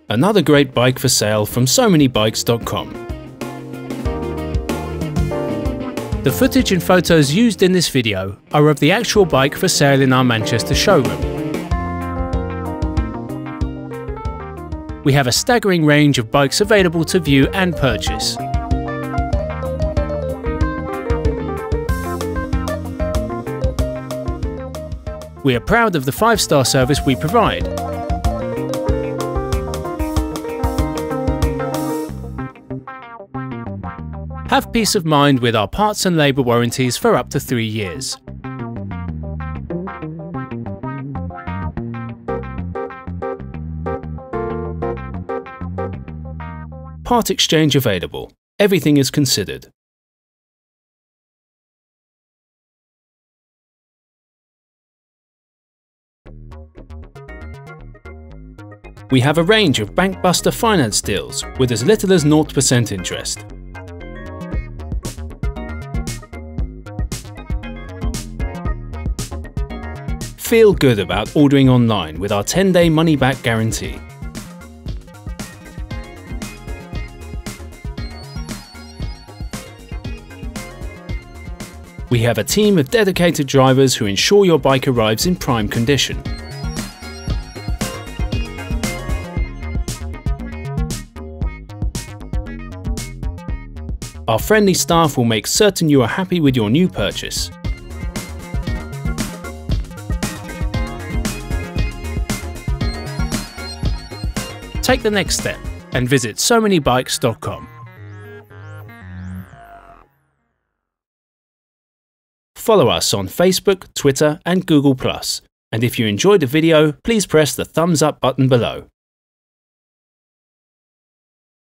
Another great bike for sale from SoManyBikes.com. The footage and photos used in this video are of the actual bike for sale in our Manchester showroom. We have a staggering range of bikes available to view and purchase. We are proud of the 5-star service we provide. Have peace of mind with our parts and labour warranties for up to 3 years. Part exchange available. Everything is considered. We have a range of bankbuster finance deals with as little as 0% interest. Feel good about ordering online with our 10-day money-back guarantee. We have a team of dedicated drivers who ensure your bike arrives in prime condition. Our friendly staff will make certain you are happy with your new purchase. Take the next step and visit SoManyBikes.com. Follow us on Facebook, Twitter and Google+. And if you enjoyed the video, please press the thumbs up button below.